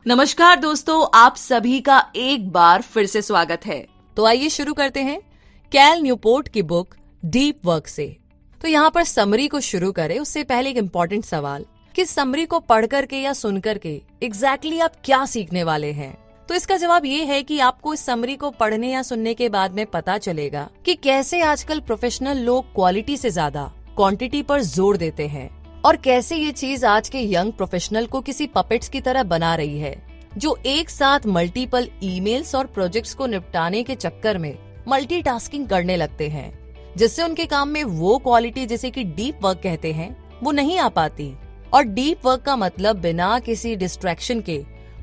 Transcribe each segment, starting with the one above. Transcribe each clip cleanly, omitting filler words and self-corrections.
नमस्कार दोस्तों, आप सभी का एक बार फिर से स्वागत है। तो आइए शुरू करते हैं कैल न्यूपोर्ट की बुक डीप वर्क से। तो यहाँ पर समरी को शुरू करें उससे पहले एक इम्पोर्टेंट सवाल कि समरी को पढ़ करके या सुन करके एग्जैक्टली आप क्या सीखने वाले हैं। तो इसका जवाब ये है कि आपको इस समरी को पढ़ने या सुनने के बाद में पता चलेगा कि कैसे आजकल प्रोफेशनल लोग क्वालिटी से ज्यादा क्वांटिटी पर जोर देते हैं और कैसे ये चीज आज के यंग प्रोफेशनल को किसी पपेट्स की तरह बना रही है, जो एक साथ मल्टीपल ईमेल्स और प्रोजेक्ट्स को निपटाने के चक्कर में मल्टीटास्किंग करने लगते हैं, जिससे उनके काम में वो क्वालिटी जिसे कि डीप वर्क कहते हैं वो नहीं आ पाती। और डीप वर्क का मतलब बिना किसी डिस्ट्रैक्शन के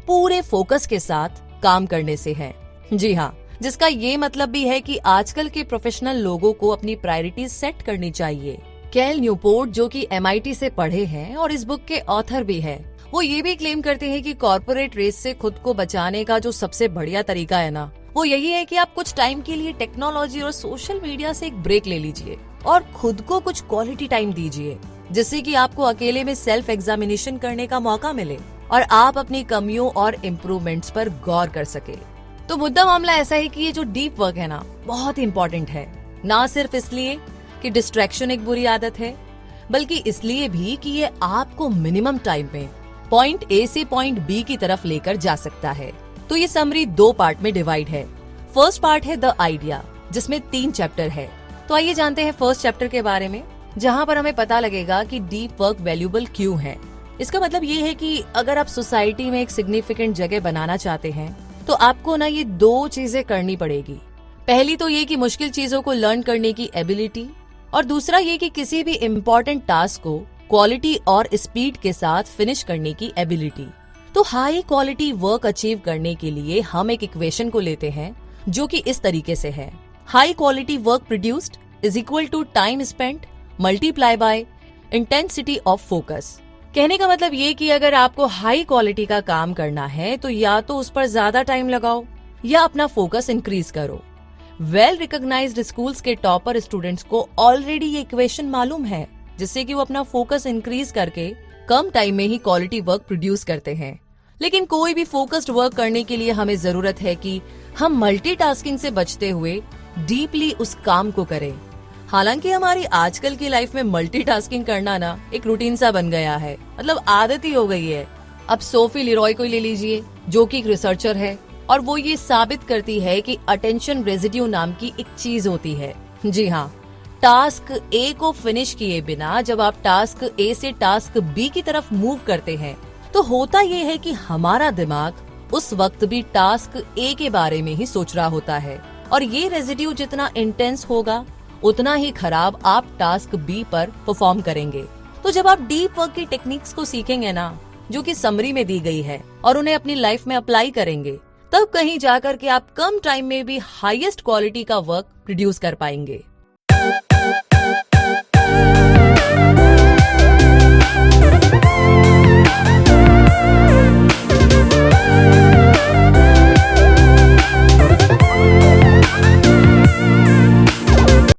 पूरे फोकस के साथ काम करने से है। जी हाँ, जिसका ये मतलब भी है कि आजकल के प्रोफेशनल लोगों को अपनी प्रायोरिटीज सेट करनी चाहिए। कैल न्यूपोर्ट, जो कि MIT से पढ़े हैं और इस बुक के ऑथर भी है, वो ये भी क्लेम करते हैं कि कॉर्पोरेट रेस से खुद को बचाने का जो सबसे बढ़िया तरीका है ना, वो यही है कि आप कुछ टाइम के लिए टेक्नोलॉजी और सोशल मीडिया से एक ब्रेक ले लीजिए और खुद को कुछ क्वालिटी टाइम दीजिए, जिससे कि आपको अकेले में सेल्फ एग्जामिनेशन करने का मौका मिले और आप अपनी कमियों और इम्प्रूवमेंट्स पर गौर कर सके। तो मुद्दा मामला ऐसा है कि ये जो डीप वर्क है ना, बहुत इम्पोर्टेंट है, ना सिर्फ इसलिए कि डिस्ट्रैक्शन एक बुरी आदत है, बल्कि इसलिए भी कि ये आपको मिनिमम टाइम में पॉइंट A से पॉइंट B की तरफ लेकर जा सकता है। तो ये समरी 2 पार्ट में डिवाइड है। फर्स्ट पार्ट है द आइडिया, जिसमें 3 चैप्टर है। तो आइए जानते हैं फर्स्ट चैप्टर के बारे में, जहाँ पर हमें पता लगेगा कि डीप वर्क वैल्यूएबल क्यों है। इसका मतलब ये है कि अगर आप सोसाइटी में एक सिग्निफिकेंट जगह बनाना चाहते हैं तो आपको ना ये 2 चीजें करनी पड़ेगी। पहली तो ये कि मुश्किल चीजों को लर्न करने की एबिलिटी, और दूसरा ये कि किसी भी इम्पोर्टेंट टास्क को क्वालिटी और स्पीड के साथ फिनिश करने की एबिलिटी। तो हाई क्वालिटी वर्क अचीव करने के लिए हम एक इक्वेशन को लेते हैं जो कि इस तरीके से है: high quality work produced is equal to time spent multiply by intensity of focus. कहने का मतलब ये कि अगर आपको हाई क्वालिटी का काम करना है तो या तो उस पर ज्यादा टाइम लगाओ या अपना फोकस इंक्रीज करो। वेल रिकॉग्नाइज्ड स्कूल्स के टॉपर स्टूडेंट्स को ऑलरेडी ये इक्वेशन मालूम है, जिससे कि वो अपना फोकस इंक्रीज करके कम टाइम में ही क्वालिटी वर्क प्रोड्यूस करते हैं। लेकिन कोई भी फोकस्ड वर्क करने के लिए हमें जरूरत है कि हम मल्टीटास्किंग से बचते हुए डीपली उस काम को करें। हालांकि हमारी आजकल की लाइफ में मल्टीटास्किंग करना ना एक रूटीन सा बन गया है, मतलब आदत ही हो गई है। अब सोफी लिरॉय को ले लीजिए, जो कि एक रिसर्चर है और वो ये साबित करती है कि अटेंशन रेजिड्यू नाम की एक चीज होती है। जी हाँ, टास्क A को फिनिश किए बिना जब आप टास्क A से टास्क B की तरफ मूव करते हैं तो होता ये है कि हमारा दिमाग उस वक्त भी टास्क A के बारे में ही सोच रहा होता है, और ये रेजिड्यू जितना इंटेंस होगा उतना ही खराब आप टास्क B पर परफॉर्म करेंगे। तो जब आप डीप वर्क की टेक्निक्स को सीखेंगे ना, जो कि समरी में दी गई है, और उन्हें अपनी लाइफ में अप्लाई करेंगे, तब कहीं जाकर के आप कम टाइम में भी हाईएस्ट क्वालिटी का वर्क प्रोड्यूस कर पाएंगे।